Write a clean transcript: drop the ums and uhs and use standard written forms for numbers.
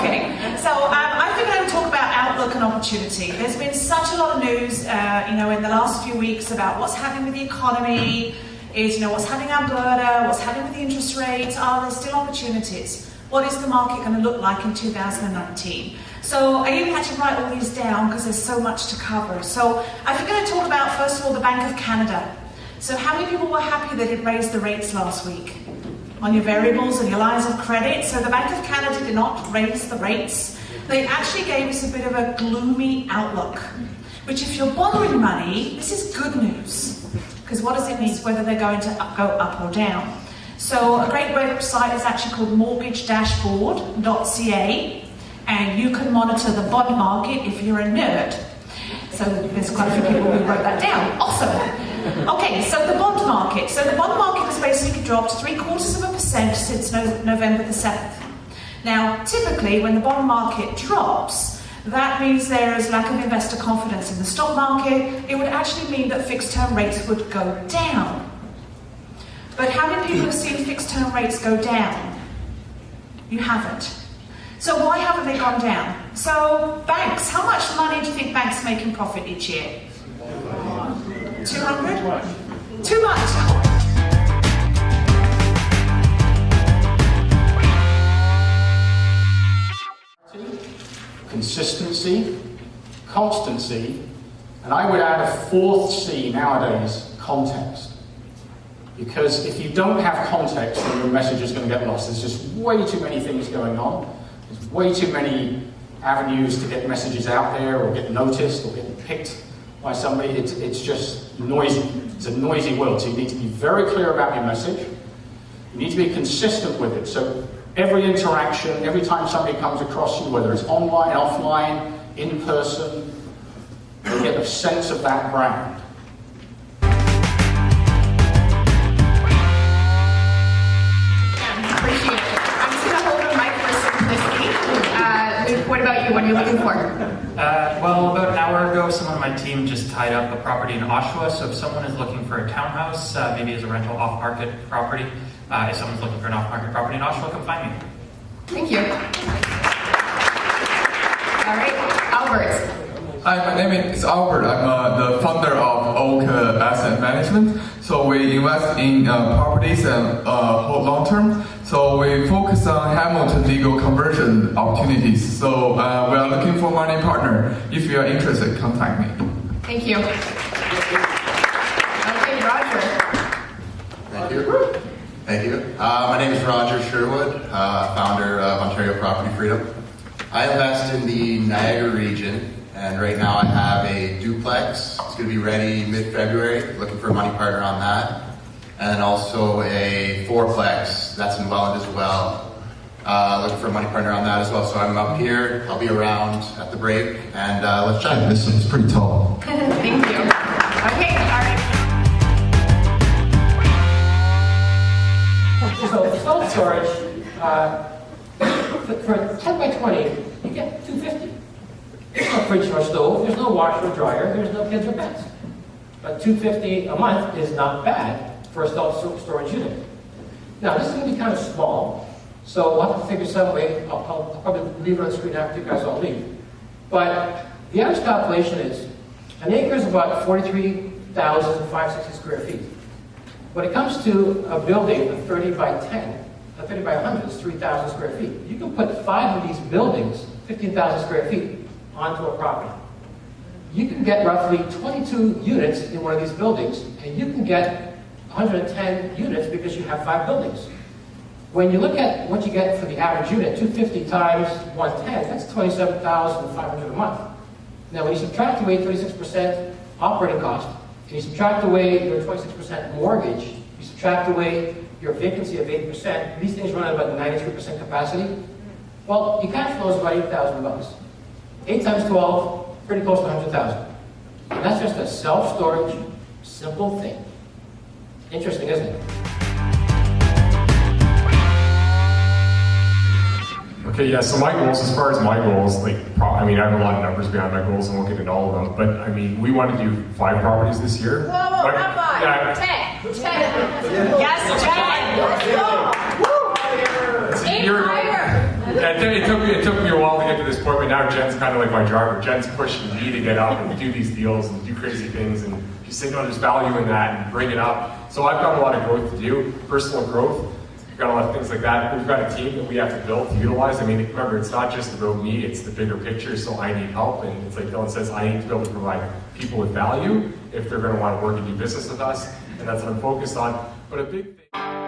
Okay, so I think I'm going to talk about outlook and opportunity. There's been such a lot of news, in the last few weeks about what's happening with the economy, what's happening in Alberta, what's happening with the interest rates. Are there still opportunities? What is the market going to look like in 2019? So I even had to write all these down because there's so much to cover. So I think I'm going to talk about, first of all, the Bank of Canada. So how many people were happy that it raised the rates last week on your variables and your lines of credit? So the Bank of Canada did not raise the rates. They actually gave us a bit of a gloomy outlook, which if you're borrowing money, this is good news. Because what does it mean? Whether they're going to go up or down. So a great website is actually called mortgagedashboard.ca, and you can monitor the bond market if you're a nerd. So there's quite a few people who wrote that down. Awesome. Okay, so the bond market. So the bond market has basically dropped 0.75% since November the 7th. Now, typically, when the bond market drops, that means there is lack of investor confidence in the stock market. It would actually mean that fixed-term rates would go down. But how many people have seen fixed-term rates go down? You haven't. So why haven't they gone down? So banks, how much money do you think banks make in profit each year? 200? Too much. Consistency, constancy, and I would add a fourth C nowadays, context. Because if you don't have context, then your message is going to get lost. There's just way too many things going on. There's way too many avenues to get messages out there or get noticed or get picked by somebody. It's just noisy. It's a noisy world. So you need to be very clear about your message. You need to be consistent with it. So every interaction, every time somebody comes across you, whether it's online, offline, in person, they get a sense of that brand. Appreciate it. I'm just going to hold the mic for simplicity. Luke, what about you? What are you looking for? Well, about an hour ago, someone on my team just tied up a property in Oshawa. So if someone is looking for a townhouse, maybe as a rental off-market property, if someone's looking for an off-market property in Oshawa, come find me. Thank you. All right, Albert. Hi, my name is Albert. I'm the founder of Oak Asset Management. So we invest in properties and hold long term. So we focus on Hamilton legal conversion opportunities. So we are looking for money partner. If you are interested, contact me. Thank you. Okay, Roger. Thank you. Thank you. My name is Roger Sherwood, founder of Ontario Property Freedom. I invest in the Niagara region, and right now I have a duplex. It's going to be ready mid-February. Looking for a money partner on that. And then also a fourplex that's in Welland as well. Looking for a money partner on that as well. So I'm up here. I'll be around at the break, and let's chat. This one's pretty tall. Thank you. Okay, all right. So self-storage, for 10 by 20, you get $250. There's no fridge or stove, there's no washer or dryer, there's no kids or pets. But $250 a month is not bad for a self-storage unit. Now, this is going to be kind of small, so we'll have to figure some way. I'll probably leave it on the screen after you guys all leave. But the average calculation is an acre is about 43,560 square feet. When it comes to a building of 30 by 10, a 30 by 100 is 3,000 square feet. You can put 5 of these buildings, 15,000 square feet, onto a property. You can get roughly 22 units in one of these buildings, and you can get 110 units because you have 5 buildings. When you look at what you get for the average unit, 250 times 110, that's 27,500 a month. Now, when you subtract away 36% operating cost, and you subtract away your 26% mortgage, you subtract away your vacancy of 8%, these things run at about 93% capacity. Well, your cash flow is about $8,000. 8 times 12, pretty close to 100,000. And that's just a self-storage, simple thing. Interesting, isn't it? Okay, yeah, so my goals, as far as my goals, I have a lot of numbers behind my goals and we'll get into all of them, but I mean, we want to do 5 properties this year. Whoa, not 5. Yeah. 10. Yes, 10. Let's go. Woo. 8 higher. It took me a while to get to this point, but now Jen's kind of like my driver. Jen's pushing me to get up and do these deals and do crazy things, and she's saying, no, there's value in that, and bring it up. So I've got a lot of growth to do, personal growth. We've got a lot of things like that. We've got a team that we have to build to utilize. I mean, remember, it's not just about me, it's the bigger picture, so I need help. And it's like Dylan says, I need to be able to provide people with value if they're going to want to work and do business with us, and that's what I'm focused on. But a big thing...